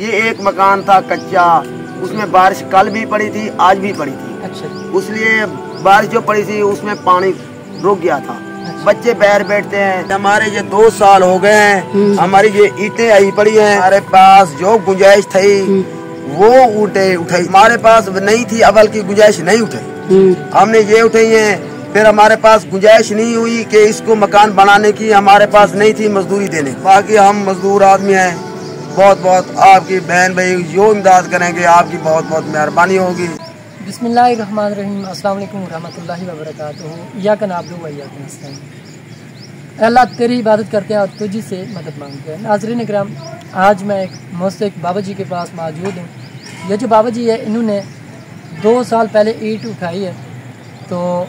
ये एक मकान था कच्चा, उसमें बारिश कल भी पड़ी थी, आज भी पड़ी थी। अच्छा। उसलिए बारिश जो पड़ी थी उसमें पानी रुक गया था। अच्छा। बच्चे बाहर बैठते हैं। हमारे ये 2 साल हो गए हैं, हमारी ये ईंटें आई पड़ी हैं। हमारे पास जो गुंजाइश थी वो उठाई, हमारे पास नहीं थी, अवल की गुंजाइश नहीं उठाई, हमने ये उठाई है। फिर हमारे पास गुंजाइश नहीं हुई कि इसको मकान बनाने की, हमारे पास नहीं थी मजदूरी देने। बाकी हम मजदूर आदमी हैं, बहुत बहुत आपकी बहन भाई जो इमदाद करेंगे आपकी बहुत बहुत मेहरबानी होगी। बिस्मिल्लाहिर्रहमानिर्रहीम, अस्सलाम वालेकुम रहमतुल्लाहि व बरकातुहू। इय्याका नअबुदु व इय्याका नस्तईन। अल्लाह तेरी इबादत करते हैं और तुझी से मदद मांगते हैं। नाज़रीन इकराम, आज मैं एक मोस्तक बाबा जी के पास मौजूद हूँ। ये जो बाबा जी है इन्होंने 2 साल पहले ईंट उठाई है, तो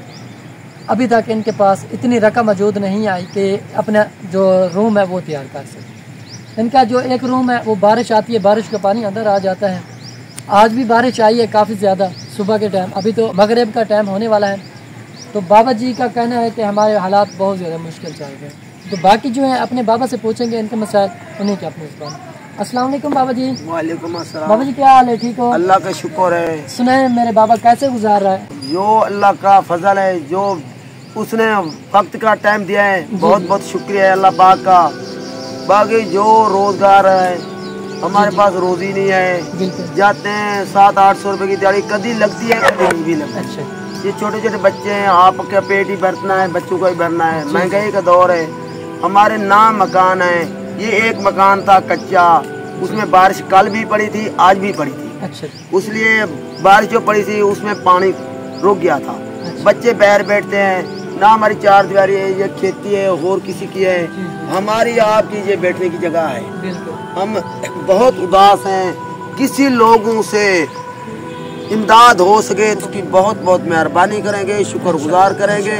अभी तक इनके पास इतनी रकम मौजूद नहीं आई कि अपना जो रूम है वो तैयार कर सके। इनका जो एक रूम है वो बारिश आती है, बारिश का पानी अंदर आ जाता है। आज भी बारिश आई है काफ़ी ज़्यादा सुबह के टाइम, अभी तो मगरिब का टाइम होने वाला है। तो बाबा जी का कहना है कि हमारे हालात बहुत ज़्यादा मुश्किल चल रहे हैं। तो बाकी जो है अपने बाबा से पूछेंगे इनके मसाइल, उन्हीं के अपने ज़बान। अस्सलाम वालेकुम बाबा जी। वालेकुम अस्सलाम। बाबा जी क्या हाल है, ठीक हो? अल्लाह का शुक्र है। सुने मेरे बाबा कैसे गुजार रहा है? जो अल्लाह का फजल है, जो उसने वक्त का टाइम दिया है, बहुत बहुत शुक्रिया है अल्लाह पाक का। बाकी जो रोजगार है हमारे पास रोजी नहीं है, जाते हैं 700-800 रुपए की दिहाड़ी कभी लगती है, कभी नहीं भी लगती। अच्छा। ये छोटे छोटे बच्चे हैं, आपका पेट ही भरना है, बच्चों का ही भरना है, महंगाई का दौर है। हमारे नाम मकान है, ये एक मकान था कच्चा, उसमें बारिश कल भी पड़ी थी, आज भी पड़ी थी। अच्छा। उसलिए बारिश जो पड़ी थी उसमें पानी रुक गया था। अच्छा। बच्चे बाहर बैठते हैं, ना हमारी 4 दीवारी है, ये खेती है और किसी की है, हमारी आपकी ये बैठने की जगह है। हम बहुत उदास हैं, किसी लोगों से इमदाद हो सके तो उसकी बहुत बहुत मेहरबानी करेंगे, शुक्रगुजार करेंगे।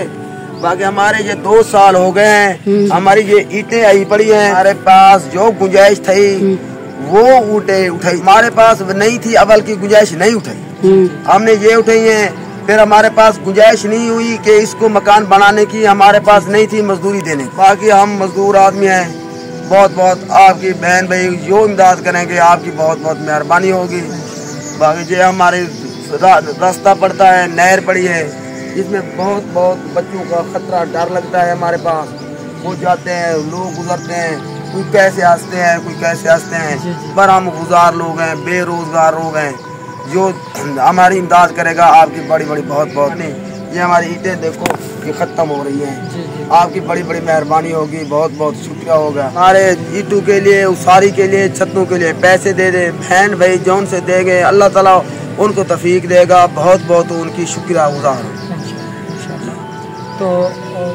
बाकी हमारे ये 2 साल हो गए हैं, हमारी ये ईंटें आई पड़ी हैं। हमारे पास जो गुंजाइश थी वो उठाई, हमारे पास नहीं थी, अवल की गुंजाइश नहीं उठाई, हमने ये उठाई है। फिर हमारे पास गुंजाइश नहीं हुई कि इसको मकान बनाने की, हमारे पास नहीं थी मजदूरी देने। बाकी हम मजदूर आदमी हैं, बहुत बहुत आपकी बहन भाई जो इमदाद करेंगे आपकी बहुत बहुत मेहरबानी होगी। बाकी जो हमारे रास्ता पड़ता है, नहर पड़ी है, इसमें बहुत बहुत बच्चों का खतरा डर लगता है। हमारे पास वो जाते हैं, लोग गुजरते हैं, कोई कैसे हंसते हैं, कोई कैसे हंसते हैं, पर हम गुजार लोग हैं, बेरोजगार लोग हैं। जो हमारी इमदाद करेगा आपकी बड़ी बड़ी बहुत बहुत नहीं। ये हमारी ईंटें देखो ये ख़त्म हो रही हैं, आपकी बड़ी बड़ी मेहरबानी होगी, बहुत बहुत शुक्रिया होगा। हमारे ईंटों के लिए, उसारी के लिए, छतों के लिए पैसे दे दे, बहन भाई जौन से देंगे अल्लाह ताला उनको तौफीक देगा, बहुत बहुत उनकी शुक्रिया गुजार। तो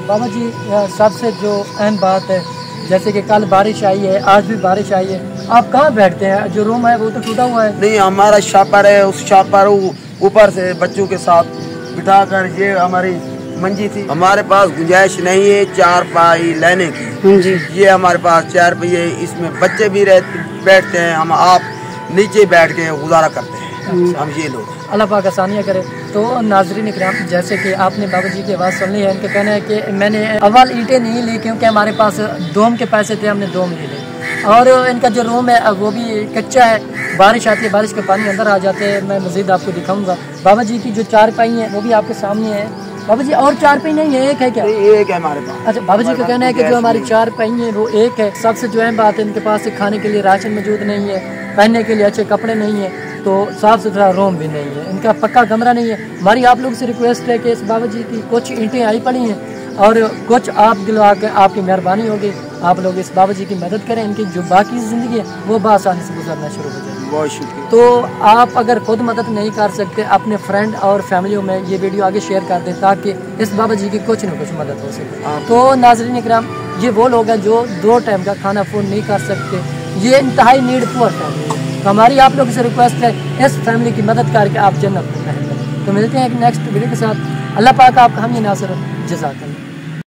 बाबा जी सबसे जो अहम बात है, जैसे कि कल बारिश आई है, आज भी बारिश आई है, आप कहाँ बैठते हैं? जो रूम है वो तो टूटा हुआ है। नहीं, हमारा शापर है, उस शापर ऊपर से बच्चों के साथ बिठाकर, ये हमारी मंजी थी। हमारे पास गुंजाइश नहीं है 4 पाई लेने की जी। ये हमारे पास 4 पहिए, इसमें बच्चे भी बैठते हैं, हम आप नीचे बैठ के गुजारा करते हैं। हम ये लोग अल्लाह पाक आसानियाँ करे। तो नाज़रीन इकराम, जैसे कि आपने बाबा जी की आवाज़ सुन ली है, इनका कहना है कि मैंने अव्वल ईंटें नहीं ली क्योंकि हमारे पास दोम के पैसे थे, हमने दोम ले लिए। और इनका जो रूम है वो भी कच्चा है, बारिश आती है, बारिश के पानी अंदर आ जाते हैं। मैं मज़ीद आपको दिखाऊंगा। बाबा जी की जो 4 पाई हैं वो भी आपके सामने है। बाबा जी और 4 पाई नहीं है, एक है क्या? एक है हमारे पास। अच्छा, बाबा जी का कहना है कि जो हमारी 4 पाई हैं वो एक है। सबसे जो अहम बात है, इनके पास खाने के लिए राशन मौजूद नहीं है, पहनने के लिए अच्छे कपड़े नहीं है, तो साफ़ सुथरा रूम भी नहीं है, इनका पक्का कमरा नहीं है। हमारी आप लोग से रिक्वेस्ट है कि इस बाबा जी की कुछ ईंटें आई पड़ी हैं और कुछ आप दिलवा के, आपकी मेहरबानी होगी, आप लोग इस बाबा जी की मदद करें, इनकी जो बाकी ज़िंदगी है वो बासानी से गुजरना शुरू हो जाए। बहुत शुक्रिया। तो आप अगर खुद मदद नहीं कर सकते, अपने फ्रेंड और फैमिलियों में ये वीडियो आगे शेयर कर दें ताकि इस बाबा जी की कुछ न कुछ मदद हो सके। तो नाज़रीन इकराम, ये वो लोग हैं जो 2 टाइम का खाना फूड नहीं कर सकते, ये इंतहाई नीड पुअर फैमिली है। तो हमारी आप लोगों से रिक्वेस्ट है इस फैमिली की मदद करके आप जन्नत में रहें। तो मिलते हैं एक नेक्स्ट वीडियो के साथ। अल्लाह पाक आपका हम ये नासर जज़ाकल्लाह।